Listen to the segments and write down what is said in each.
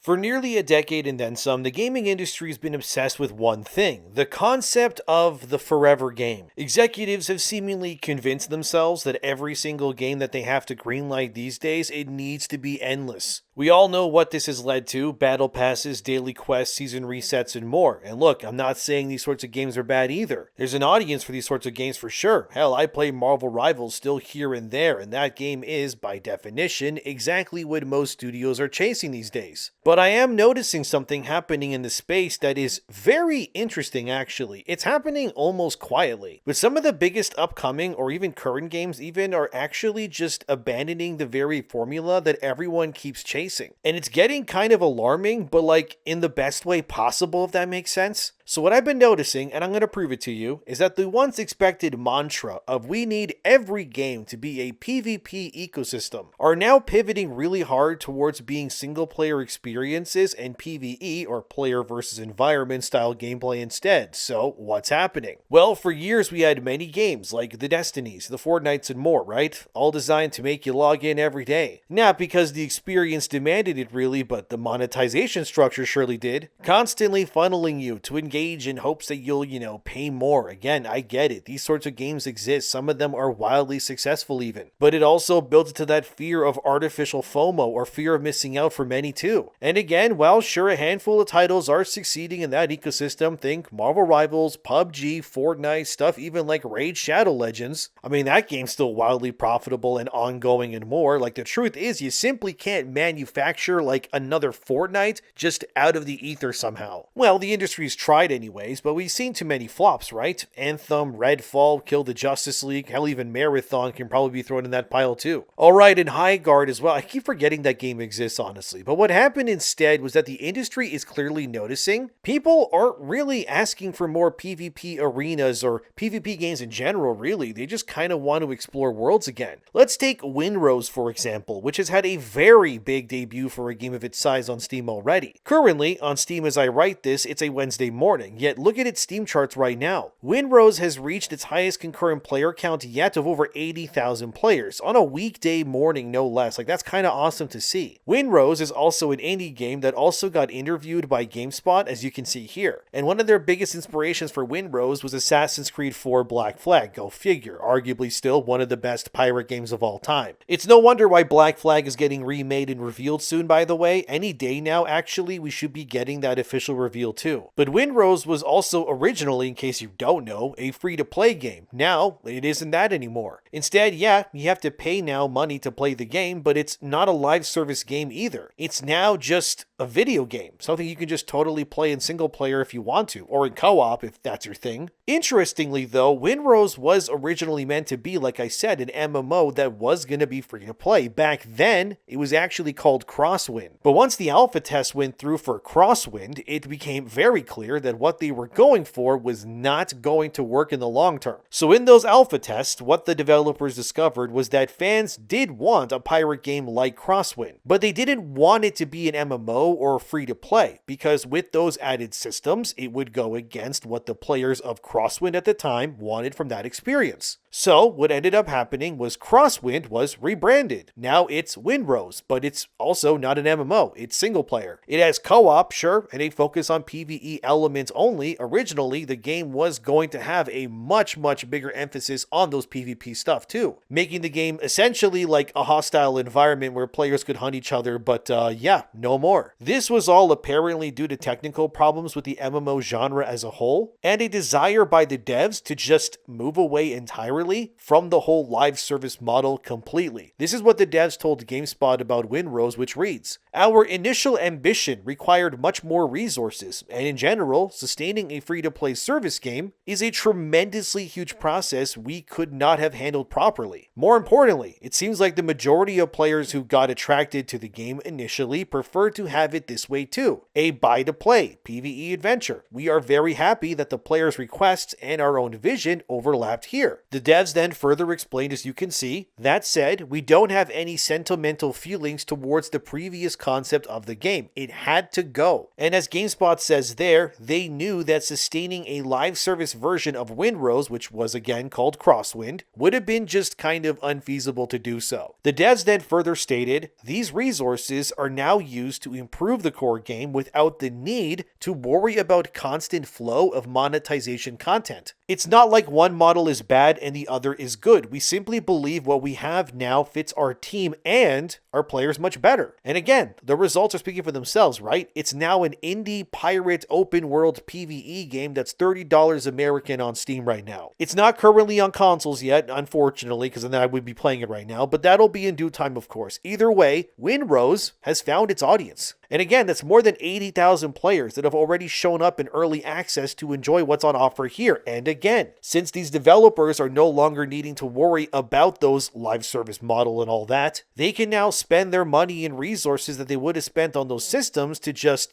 For nearly a decade and then some, the gaming industry has been obsessed with one thing: the concept of the forever game. Executives have seemingly convinced themselves that every single game that they have to greenlight these days, it needs to be endless. We all know what this has led to: battle passes, daily quests, season resets, and more. And look, I'm not saying these sorts of games are bad either. There's an audience for these sorts of games for sure. Hell, I play Marvel Rivals still here and there, and that game is, by definition, exactly what most studios are chasing these days. But I am noticing something happening in the space that is very interesting actually. It's happening almost quietly. But some of the biggest upcoming or even current games even are actually just abandoning the very formula that everyone keeps chasing. And it's getting kind of alarming, but like in the best way possible, if that makes sense. So what I've been noticing, and I'm going to prove it to you, is that the once expected mantra of we need every game to be a PvP ecosystem are now pivoting really hard towards being single player experiences and PvE or player versus environment style gameplay instead. So what's happening? Well, for years we had many games like the Destinies, the Fortnites and more, right? All designed to make you log in every day. Not because the experience demanded it really, but the monetization structure surely did. Constantly funneling you to engage in hopes that you'll, pay more. Again, I get it. These sorts of games exist. Some of them are wildly successful even. But it also built into that fear of artificial FOMO or fear of missing out for many too. And again, while sure a handful of titles are succeeding in that ecosystem, think Marvel Rivals, PUBG, Fortnite, stuff even like Raid Shadow Legends. I mean, that game's still wildly profitable and ongoing and more. Like, the truth is, you simply can't manufacture like another Fortnite just out of the ether somehow. Well, the industry's tried anyways, but we've seen too many flops, right? Anthem, Redfall, Kill the Justice League, hell, even Marathon can probably be thrown in that pile too. Alright, and High Guard as well. I keep forgetting that game exists, honestly. But what happened instead was that the industry is clearly noticing people aren't really asking for more PvP arenas or PvP games in general, really. They just kind of want to explore worlds again. Let's take Windrose, for example, which has had a very big debut for a game of its size on Steam already. Currently, on Steam as I write this, it's a Wednesday morning, yet look at its Steam charts right now. Windrose has reached its highest concurrent player count yet of over 80,000 players, on a weekday morning no less. Like, that's kind of awesome to see. Windrose is also an indie game that also got interviewed by GameSpot, as you can see here. And one of their biggest inspirations for Windrose was Assassin's Creed 4 Black Flag, go figure, arguably still one of the best pirate games of all time. It's no wonder why Black Flag is getting remade and revealed soon, by the way. Any day now, actually, we should be getting that official reveal too. But Windrose was also originally, in case you don't know, a free-to-play game. Now, it isn't that anymore. Instead, yeah, you have to pay now money to play the game, but it's not a live service game either. It's now just a video game, something you can just totally play in single player if you want to, or in co-op if that's your thing. Interestingly though, Windrose was originally meant to be, like I said, an MMO that was going to be free to play. Back then, it was actually called Crosswind. But once the alpha test went through for Crosswind, it became very clear that what they were going for was not going to work in the long term. So in those alpha tests, what the developers discovered was that fans did want a pirate game like Crosswind, but they didn't want it to be an MMO or free to play, because with those added systems, it would go against what the players of Crosswind at the time wanted from that experience. So what ended up happening was Crosswind was rebranded. Now it's Windrose, but it's also not an MMO. It's single player. It has co-op, sure, and a focus on PvE elements only. Originally, the game was going to have a much bigger emphasis on those PvP stuff too, making the game essentially like a hostile environment where players could hunt each other, but yeah, no more. This was all apparently due to technical problems with the MMO genre as a whole, and a desire by the devs to just move away entirely from the whole live service model completely. This is what the devs told GameSpot about Windrose, which reads, "Our initial ambition required much more resources, and in general, sustaining a free-to-play service game is a tremendously huge process we could not have handled properly. More importantly, it seems like the majority of players who got attracted to the game initially preferred to have it this way too, a buy-to-play PvE adventure. We are very happy that the players' requests and our own vision overlapped here." The devs then further explained, as you can see, "That said, we don't have any sentimental feelings towards the previous concept of the game. It had to go. And as GameSpot says there, they knew that sustaining a live service version of Windrose, which was again called Crosswind, would have been just kind of unfeasible to do so. The devs then further stated, these resources are now used to improve the core game without the need to worry about constant flow of monetization content. It's not like one model is bad and the other is good. We simply believe what we have now fits our team and our players much better. And again, the results are speaking for themselves, right? It's now an indie pirate open world PvE game that's $30 American on Steam right now. It's not currently on consoles yet, unfortunately, because then I would be playing it right now, but that'll be in due time, of course. Either way, Windrose has found its audience. And again, that's more than 80,000 players that have already shown up in early access to enjoy what's on offer here. And again, since these developers are no longer needing to worry about those live service model and all that, they can now spend their money and resources that they would have spent on those systems to just,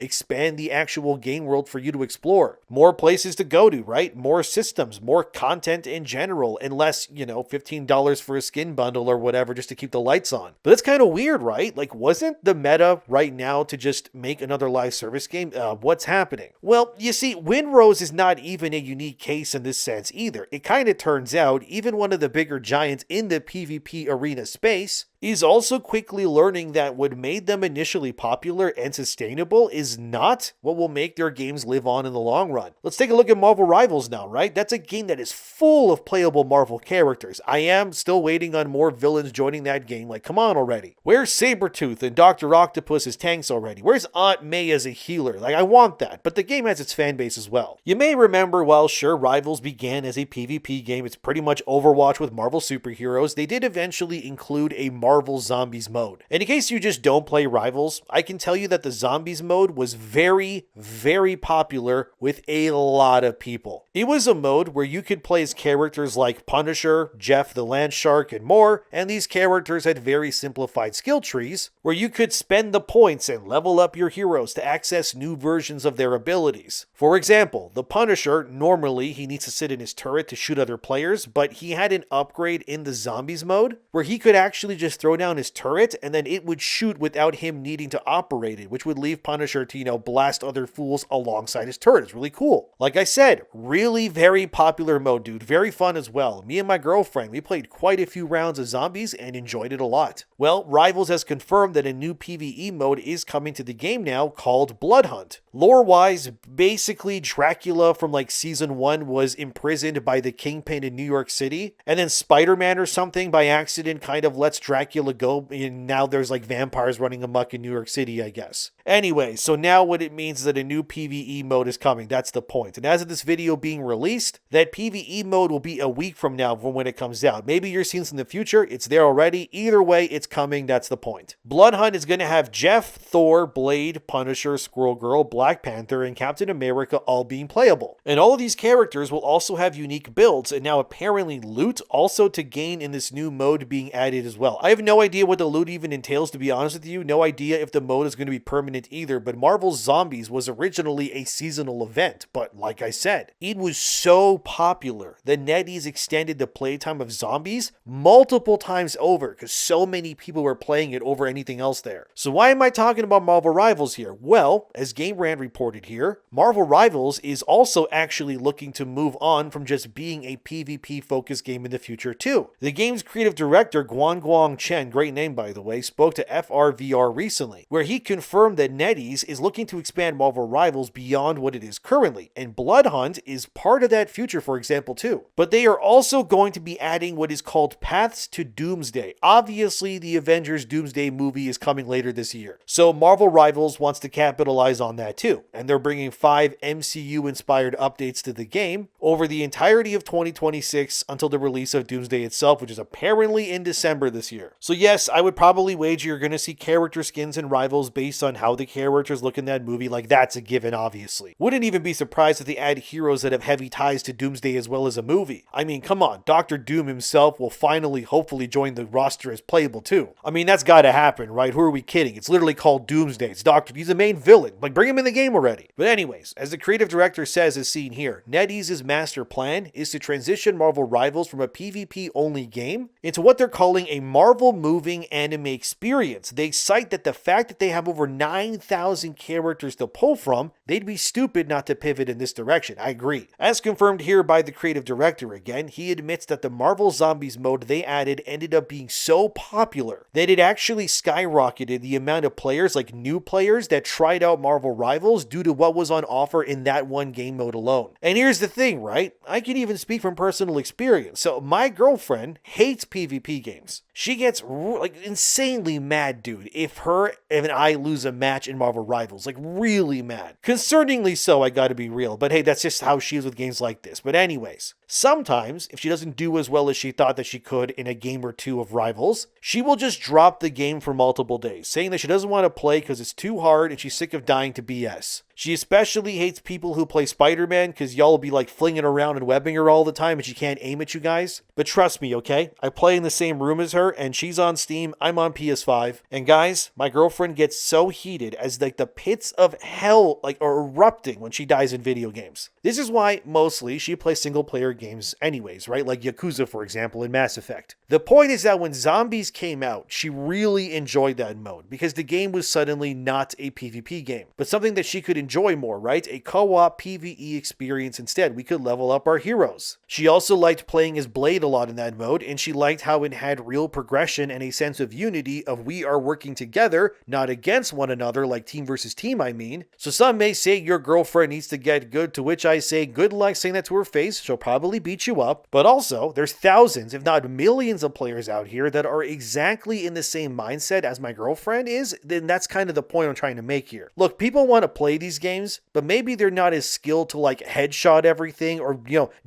expand the actual game world for you to explore. More places to go to, right? More systems, more content in general, and less, $15 for a skin bundle or whatever just to keep the lights on. But it's kind of weird, right? Like, wasn't the meta right now to just make another live service game? What's happening? Well, you see, Windrose is not even a unique case in this sense either. It kind of turns out even one of the bigger giants in the PvP arena space is also quickly learning that what made them initially popular and sustainable is not what will make their games live on in the long run. Let's take a look at Marvel Rivals now, right? That's a game that is full of playable Marvel characters. I am still waiting on more villains joining that game. Like, come on already. Where's Sabretooth and Dr. Octopus as tanks already? Where's Aunt May as a healer? Like, I want that, but the game has its fan base as well. You may remember, while sure, Rivals began as a PvP game, it's pretty much Overwatch with Marvel superheroes, they did eventually include a Marvel Zombies mode. And in case you just don't play Rivals, I can tell you that the Zombies mode was very, very popular with a lot of people. It was a mode where you could play as characters like Punisher, Jeff the Land Shark, and more, and these characters had very simplified skill trees where you could spend the points and level up your heroes to access new versions of their abilities. For example, the Punisher, normally he needs to sit in his turret to shoot other players, but he had an upgrade in the Zombies mode where he could actually just throw down his turret and then it would shoot without him needing to operate it, which would leave Punisher to, blast other fools alongside his turret. It's really cool. Like I said, really very popular mode, dude. Very fun as well. Me and my girlfriend, we played quite a few rounds of Zombies and enjoyed it a lot. Well, Rivals has confirmed that a new PvE mode is coming to the game now called Blood Hunt. Lore-wise, basically Dracula from like season 1 was imprisoned by the Kingpin in New York City, and then Spider-Man or something by accident kind of lets Dracula go, and now there's like vampires running amok in New York City, I guess. Anyway, so now what it means is that a new PvE mode is coming. That's the point. And as of this video being released, that PvE mode will be a week from now from when it comes out. Maybe you're seeing this in the future. It's there already. Either way, it's coming. That's the point. Blood Hunt is going to have Jeff, Thor, Blade, Punisher, Squirrel Girl, Black Panther, and Captain America all being playable. And all of these characters will also have unique builds, and now apparently loot also to gain in this new mode being added as well. I have no idea what the loot even entails, to be honest with you. No idea if the mode is going to be permanent either, but Marvel's Zombies was originally a seasonal event, but like I said, it was so popular that NetEase extended the playtime of Zombies multiple times over because so many people were playing it over anything else there. So why am I talking about Marvel Rivals here? Well, as Game Rant reported here, Marvel Rivals is also actually looking to move on from just being a PvP focused game in the future too. The game's creative director Guang Chen, great name by the way, spoke to FRVR recently, where he confirmed that NetEase is looking to expand Marvel Rivals beyond what it is currently, and Blood Hunt is part of that future, for example, too. But they are also going to be adding what is called Paths to Doomsday. Obviously, the Avengers Doomsday movie is coming later this year, so Marvel Rivals wants to capitalize on that too, and they're bringing 5 MCU-inspired updates to the game over the entirety of 2026 until the release of Doomsday itself, which is apparently in December this year. So yes, I would probably wager you're going to see character skins in Rivals based on how how the characters look in that movie, like that's a given, obviously. Wouldn't even be surprised if they add heroes that have heavy ties to Doomsday as well as a movie. I mean, come on, Doctor Doom himself will finally, hopefully, join the roster as playable too. I mean, that's gotta happen, right? Who are we kidding? It's literally called Doomsday. It's he's the main villain. Like, bring him in the game already. But anyways, as the creative director says as seen here, NetEase's master plan is to transition Marvel Rivals from a PvP-only game into what they're calling a Marvel moving anime experience. They cite that the fact that they have over 9,000 characters to pull from, they'd be stupid not to pivot in this direction. I agree. As confirmed here by the creative director again, he admits that the Marvel Zombies mode they added ended up being so popular that it actually skyrocketed the amount of players, like new players, that tried out Marvel Rivals due to what was on offer in that one game mode alone. And here's the thing, right? I can even speak from personal experience. So my girlfriend hates PvP games. She gets like insanely mad, dude, if her and I lose a match in Marvel Rivals. Like really mad. Concerningly so, I gotta be real. But hey, that's just how she is with games like this. But anyways, sometimes, if she doesn't do as well as she thought that she could in a game or two of Rivals, she will just drop the game for multiple days, saying that she doesn't want to play because it's too hard and she's sick of dying to BS. She especially hates people who play Spider-Man because y'all will be like flinging around and webbing her all the time and she can't aim at you guys. But trust me, okay? I play in the same room as her and she's on Steam, I'm on PS5. And guys, my girlfriend gets so heated as like the pits of hell like are erupting when she dies in video games. This is why mostly she plays single player games anyways, right? Like Yakuza, for example, in Mass Effect. The point is that when Zombies came out, she really enjoyed that mode because the game was suddenly not a PvP game, but something that she could enjoy more, right? A co-op PvE experience instead. We could level up our heroes. She also liked playing as Blade a lot in that mode, and she liked how it had real progression and a sense of unity of we are working together, not against one another, like team versus team, I mean. So some may say your girlfriend needs to get good, to which I say good luck saying that to her face. She'll probably beat you up. But also, there's thousands, if not millions of players out here that are exactly in the same mindset as my girlfriend is. Then that's kind of the point I'm trying to make here. Look, people want to play these games, but maybe they're not as skilled to like headshot everything or,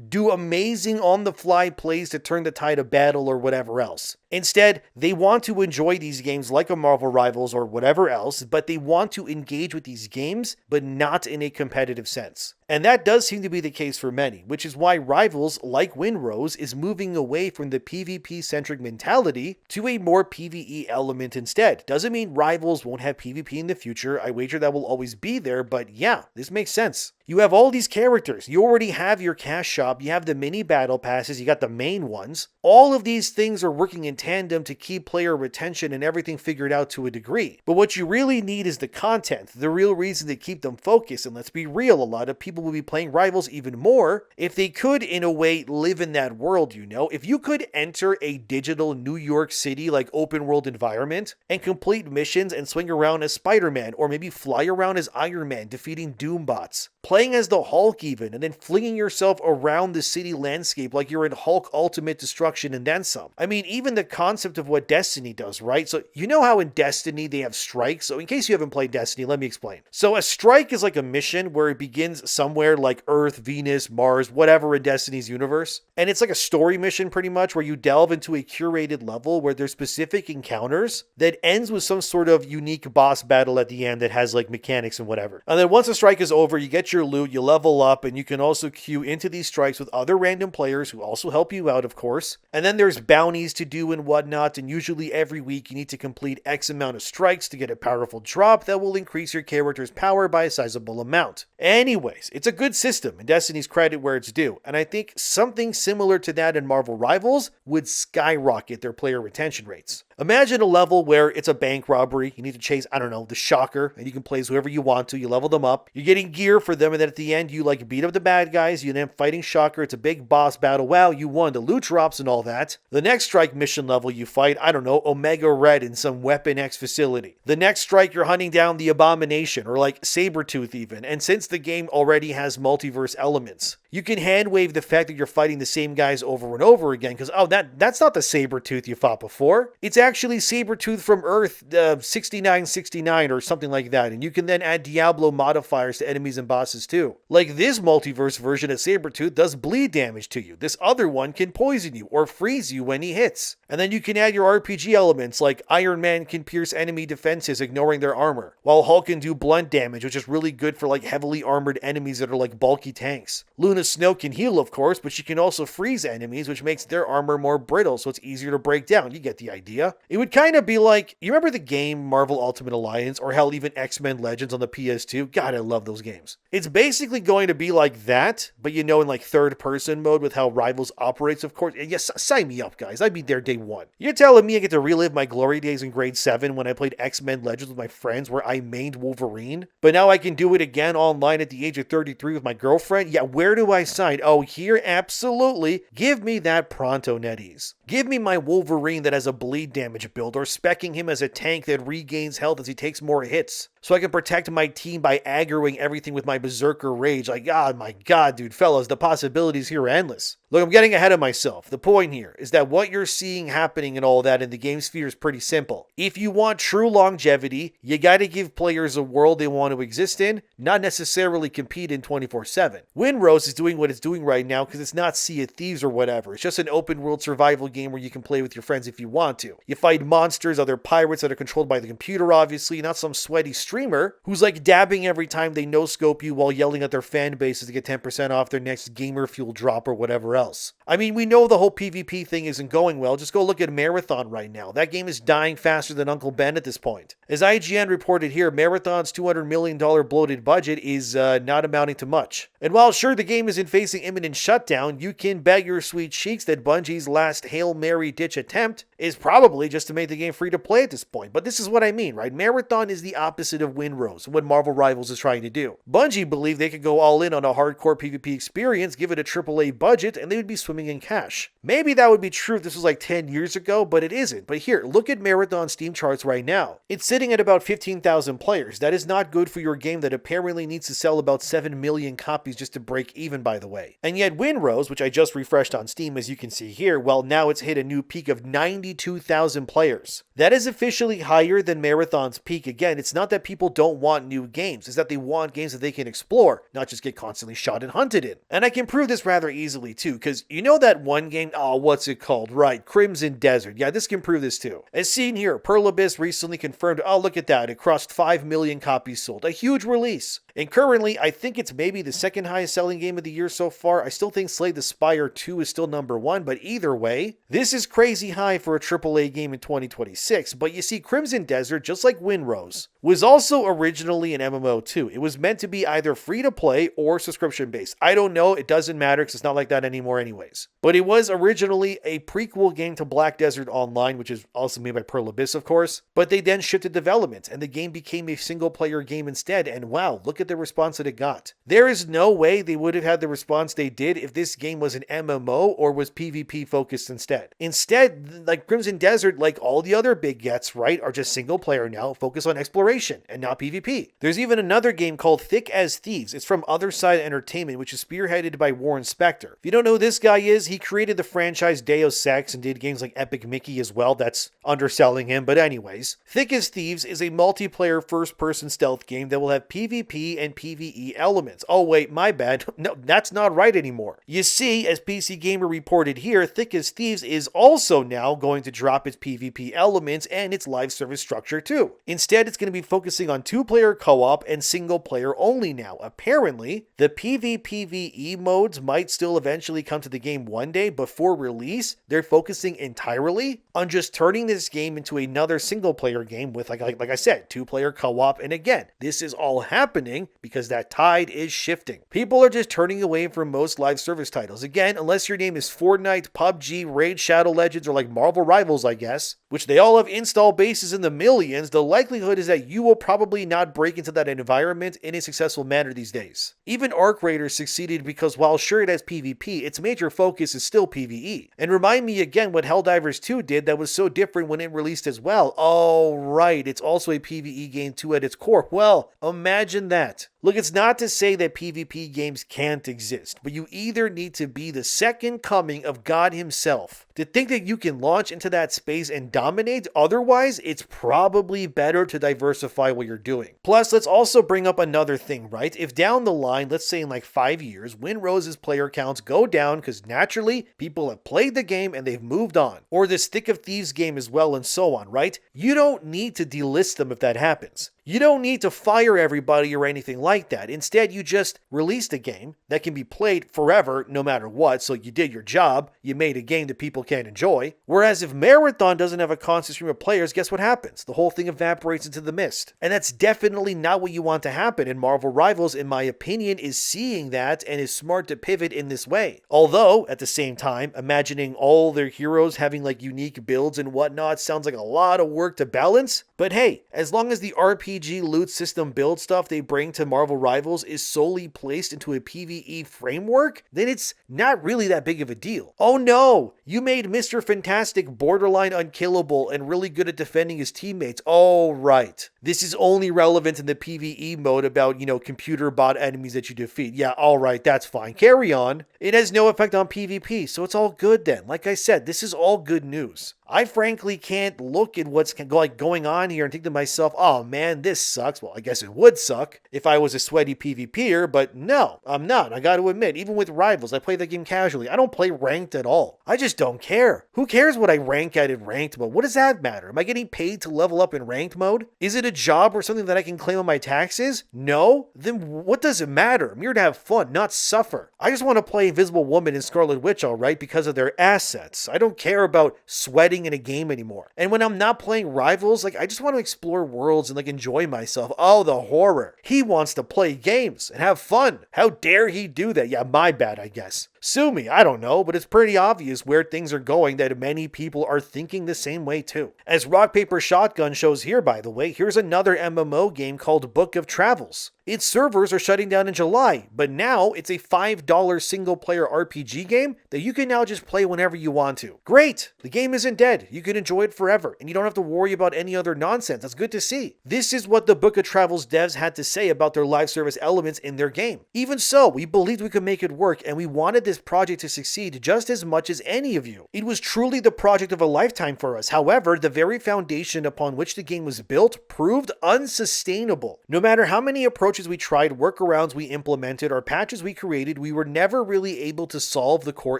do amazing on the fly plays to turn the tide of battle or whatever else. Instead, they want to enjoy these games like a Marvel Rivals or whatever else, but they want to engage with these games, but not in a competitive sense. And that does seem to be the case for many, which is why Rivals, like Windrose, is moving away from the PvP-centric mentality to a more PvE element instead. Doesn't mean Rivals won't have PvP in the future. I wager that will always be there, but yeah, this makes sense. You have all these characters. You already have your cash shop. You have the mini battle passes. You got the main ones. All of these things are working in tandem to keep player retention and everything figured out to a degree. But what you really need is the content, the real reason to keep them focused. And let's be real, a lot of people will be playing Rivals even more if they could, in a way, live in that world, If you could enter a digital New York City, like open world environment and complete missions and swing around as Spider-Man or maybe fly around as Iron Man defeating Doombots, playing as the Hulk even, and then flinging yourself around the city landscape like you're in Hulk Ultimate Destruction and then some. I mean, even the concept of what Destiny does, right? So you know how in Destiny they have strikes? So in case you haven't played Destiny, let me explain. So a strike is like a mission where it begins somewhere like Earth, Venus, Mars, whatever in Destiny's universe. And it's like a story mission pretty much where you delve into a curated level where there's specific encounters that ends with some sort of unique boss battle at the end that has like mechanics and whatever. And then once the strike is over, you get your loot, you level up, and you can also queue into these strikes with other random players who also help you out, of course. And then there's bounties to do and whatnot, and usually every week you need to complete X amount of strikes to get a powerful drop that will increase your character's power by a sizable amount. Anyways, it's a good system, and Destiny's credit where it's due, and I think something similar to that in Marvel Rivals would skyrocket their player retention rates. Imagine a level where it's a bank robbery, you need to chase, the Shocker, and you can play as whoever you want to, you level them up, you're getting gear for them, and then at the end you like beat up the bad guys, you end up fighting Shocker, it's a big boss battle, wow, you won, the loot drops and all that. The next strike mission level you fight, Omega Red in some Weapon X facility. The next strike you're hunting down the Abomination, or like Sabretooth even, and since the game already has multiverse elements, You can hand wave the fact that you're fighting the same guys over and over again because, oh, that's not the Sabretooth you fought before. It's actually Sabretooth from Earth 6969 or something like that. And you can then add Diablo modifiers to enemies and bosses too. Like this multiverse version of Sabretooth does bleed damage to you. This other one can poison you or freeze you when he hits. And then you can add your RPG elements like Iron Man can pierce enemy defenses ignoring their armor, while Hulk can do blunt damage, which is really good for like heavily armored enemies that are like bulky tanks. Luna Snow can heal, of course, but she can also freeze enemies, which makes their armor more brittle, so it's easier to break down. You get the idea. It would kind of be like, you remember the game Marvel Ultimate Alliance, or hell, even X-Men Legends on the PS2? God, I love those games. It's basically going to be like that, but in like third-person mode with how Rivals operates, of course. And yes, sign me up, guys. I'd be there day one. You're telling me I get to relive my glory days in grade 7 when I played X-Men Legends with my friends where I mained Wolverine? But now I can do it again online at the age of 33 with my girlfriend? Yeah, where do I sign? Oh, here? Absolutely. Give me that pronto, netties. Give me my Wolverine that has a bleed damage build, or speccing him as a tank that regains health as he takes more hits, so I can protect my team by aggroing everything with my berserker rage. Like, oh my god, dude, fellas, the possibilities here are endless. Look, I'm getting ahead of myself. The point here is that what you're seeing happening and all that in the game sphere is pretty simple. If you want true longevity, you gotta give players a world they want to exist in, not necessarily compete in 24/7. Windrose is doing what it's doing right now because it's not Sea of Thieves or whatever. It's just an open world survival game where you can play with your friends if you want to. You fight monsters, other pirates that are controlled by the computer, obviously, not some sweaty streamer who's like dabbing every time they no-scope you while yelling at their fan bases to get 10% off their next gamer fuel drop or whatever else. I mean, we know the whole PvP thing isn't going well. Just go look at Marathon right now. That game is dying faster than Uncle Ben at this point. As IGN reported here, Marathon's $200 million bloated budget is not amounting to much. And while sure the game isn't facing imminent shutdown, you can bet your sweet cheeks that Bungie's last Hail Mary ditch attempt is probably just to make the game free to play at this point. But this is what I mean, right? Marathon is the opposite of Windrose, what Marvel Rivals is trying to do. Bungie believed they could go all in on a hardcore PvP experience, give it a AAA budget, and they would be swimming in cash. Maybe that would be true if this was like 10 years ago, but it isn't. But here, look at Marathon's Steam charts right now. It's sitting at about 15,000 players. That is not good for your game that apparently needs to sell about 7 million copies just to break even, by the way. And yet Windrose, which I just refreshed on Steam as you can see here, well, now it's hit a new peak of 92,000 players. That is officially higher than Marathon's peak. Again, it's not that people don't want new games, it's that they want games that they can explore, not just get constantly shot and hunted in. And I can prove this rather easily too, because you know that one game, oh, what's it called? Right, Crimson Desert. Yeah, this can prove this too. As seen here, Pearl Abyss recently confirmed, oh, look at that, it crossed 5 million copies sold. A huge release. And currently, I think it's maybe the second highest selling game of the year so far. I still think Slay the Spire 2 is still number 1, but either way, this is crazy high for a AAA game in 2026. But you see, Crimson Desert, just like Windrose, was also originally an MMO too. It was meant to be either free to play or subscription based. I don't know, it doesn't matter because it's not like that anymore anyways. But it was originally a prequel game to Black Desert Online, which is also made by Pearl Abyss, of course. But they then shifted development and the game became a single player game instead. And wow, look at the response that it got. There is no way they would have had the response they did if this game was an MMO or was PvP focused instead. Instead, like Crimson Desert, like all the other big gets, right, are just single player now, focus on exploration and not PvP. There's even another game called Thick as Thieves. It's from Other Side Entertainment, which is spearheaded by Warren Spector. If you don't know who this guy is, he created the franchise Deus Ex and did games like Epic Mickey as well. That's underselling him, but anyways. Thick as Thieves is a multiplayer first-person stealth game that will have PvP and PvE elements. Oh wait, my bad. No, that's not right anymore. You see, as PC Gamer reported here, Thick as Thieves is also now going to drop its PvP elements and its live service structure too. Instead, it's going to be focusing on two-player co-op and single-player only now. Apparently, the PvPvE modes might still eventually come to the game one day. Before release, they're focusing entirely on just turning this game into another single-player game with, like I said, two-player co-op. And again, this is all happening because that tide is shifting. People are just turning away from most live service titles. Again, unless your name is Fortnite, PUBG, Raid Shadow Legends, or like Marvel Rivals, I guess, which they all have install bases in the millions, the likelihood is that you will probably not break into that environment in a successful manner these days. Even Arc Raiders succeeded because while sure it has PvP, its major focus is still PvE. And remind me again what Helldivers 2 did that was so different when it released as well. Oh right, it's also a PvE game too at its core. Well, imagine that. Look, it's not to say that PvP games can't exist, but you either need to be the second coming of God himself to think that you can launch into that space and dominate. Otherwise, it's probably better to diversify what you're doing. Plus, let's also bring up another thing, right? If down the line, let's say in like 5 years, Windrose's player counts go down because naturally people have played the game and they've moved on, or this Thick of Thieves game as well, and so on, right? You don't need to delist them if that happens. You don't need to fire everybody or anything like that. Instead, you just released a game that can be played forever, no matter what. So you did your job. You made a game that people can enjoy. Whereas if Marathon doesn't have a constant stream of players, guess what happens? The whole thing evaporates into the mist. And that's definitely not what you want to happen. And Marvel Rivals, in my opinion, is seeing that and is smart to pivot in this way. Although, at the same time, imagining all their heroes having like unique builds and whatnot sounds like a lot of work to balance. But hey, as long as the RPG loot system build stuff they bring to Marvel Rivals is solely placed into a PvE framework, then it's not really that big of a deal. Oh no, you made Mr. Fantastic borderline unkillable and really good at defending his teammates. Oh right, this is only relevant in the PvE mode about, computer bot enemies that you defeat. Yeah, alright, that's fine. Carry on. It has no effect on PvP, so it's all good then. Like I said, this is all good news. I frankly can't look at what's going on here and think to myself, oh man, this sucks. Well, I guess it would suck if I was a sweaty PvPer, but no, I'm not. I got to admit, even with Rivals, I play the game casually. I don't play ranked at all. I just don't care. Who cares what I rank at in ranked mode? What does that matter? Am I getting paid to level up in ranked mode? Is it a job or something that I can claim on my taxes? No? Then what does it matter? I'm here to have fun, not suffer. I just want to play Invisible Woman and Scarlet Witch, alright, because of their assets. I don't care about sweating in a game anymore. And when I'm not playing Rivals, I just want to explore worlds and enjoy myself. Oh, the horror. He wants to play games and have fun. How dare he do that? Yeah, my bad, I guess. Sue me, I don't know, but it's pretty obvious where things are going that many people are thinking the same way too. As Rock Paper Shotgun shows here, by the way, here's another MMO game called Book of Travels. Its servers are shutting down in July, but now it's a $5 single-player RPG game that you can now just play whenever you want to. Great! The game isn't dead. You can enjoy it forever, and you don't have to worry about any other nonsense. That's good to see. This is what the Book of Travels devs had to say about their live service elements in their game. Even so, we believed we could make it work, and we wanted this project to succeed just as much as any of you. It was truly the project of a lifetime for us. However, the very foundation upon which the game was built proved unsustainable. No matter how many approaches we tried, workarounds we implemented, or patches we created, we were never really able to solve the core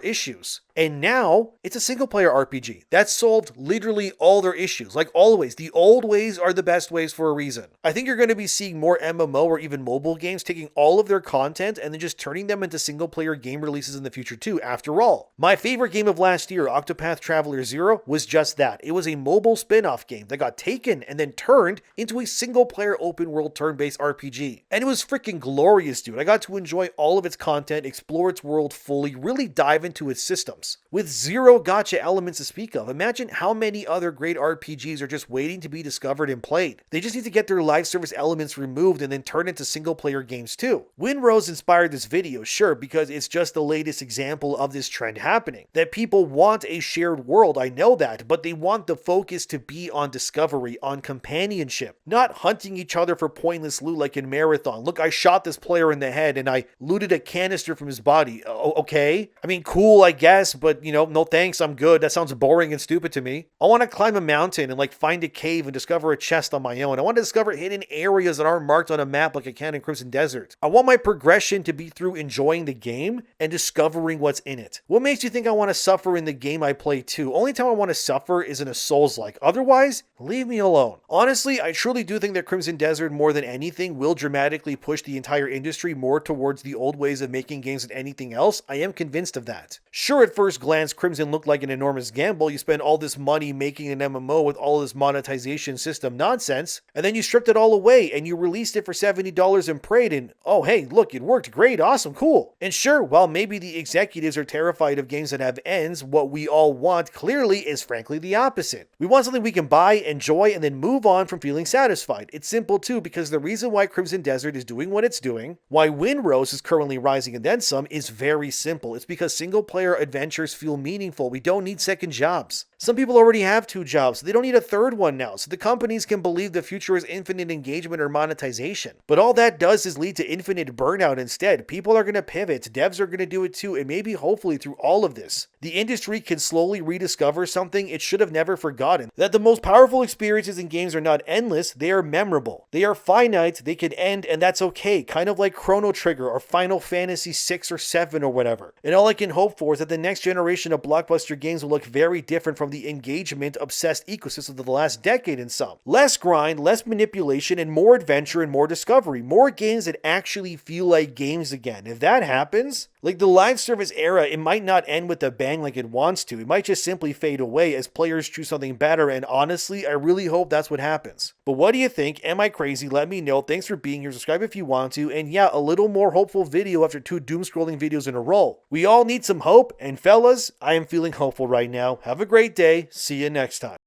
issues. And now, it's a single-player RPG. That solved literally all their issues. Like always, the old ways are the best ways for a reason. I think you're going to be seeing more MMO or even mobile games taking all of their content and then just turning them into single-player game releases in the future too, after all. My favorite game of last year, Octopath Traveler 0, was just that. It was a mobile spin-off game that got taken and then turned into a single-player open-world turn-based RPG. And it was freaking glorious, dude. I got to enjoy all of its content, explore its world fully, really dive into its systems. With zero gacha elements to speak of, imagine how many other great RPGs are just waiting to be discovered and played. They just need to get their live service elements removed and then turn into single-player games too. Windrose inspired this video, sure, because it's just the latest example of this trend happening. That people want a shared world, I know that, but they want the focus to be on discovery, on companionship, not hunting each other for pointless loot like in Marathon. Look, I shot this player in the head and I looted a canister from his body. Okay? I mean, cool, I guess, but no thanks, I'm good. That sounds boring and stupid to me. I want to climb a mountain and find a cave and discover a chest on my own. I want to discover hidden areas that aren't marked on a map like I can in Crimson Desert. I want my progression to be through enjoying the game and discovering what's in it. What makes you think I want to suffer in the game I play too? Only time I want to suffer is in a Souls-like. Otherwise, leave me alone. Honestly, I truly do think that Crimson Desert, more than anything, will dramatically push the entire industry more towards the old ways of making games than anything else. I am convinced of that. Sure, at first glance, Crimson looked like an enormous gamble. You spend all this money making an MMO with all this monetization system nonsense, and then you stripped it all away and you released it for $70 and prayed, and oh hey, look, it worked great, awesome, cool. And sure, while maybe the executives are terrified of games that have ends, what we all want clearly is frankly the opposite. We want something we can buy, enjoy, and then move on from feeling satisfied. It's simple too, because the reason why Crimson Desert is doing what it's doing, why Windrose is currently rising and then some, is very simple. It's because single-player adventures feel meaningful. We don't need second jobs. Some people already have 2 jobs, so they don't need a third one now, so the companies can believe the future is infinite engagement or monetization. But all that does is lead to infinite burnout instead. People are going to pivot, devs are going to do it too, and maybe hopefully through all of this, the industry can slowly rediscover something it should have never forgotten. That the most powerful experiences in games are not endless, they are memorable. They are finite, they can end, and that's okay, kind of like Chrono Trigger or Final Fantasy 6 or 7 or whatever. And all I can hope for is that the next generation of blockbuster games will look very different from the engagement-obsessed ecosystem of the last decade in some. Less grind, less manipulation, and more adventure and more discovery. More games that actually feel like games again. If that happens, like the live service era, it might not end with a bang like it wants to. It might just simply fade away as players choose something better, and honestly, I really hope that's what happens. But what do you think? Am I crazy? Let me know. Thanks for being here. Subscribe if you want to. And yeah, a little more hopeful video after 2 doom-scrolling videos in a row. We all need some hope, and fellas, I am feeling hopeful right now. Have a great day. See you next time.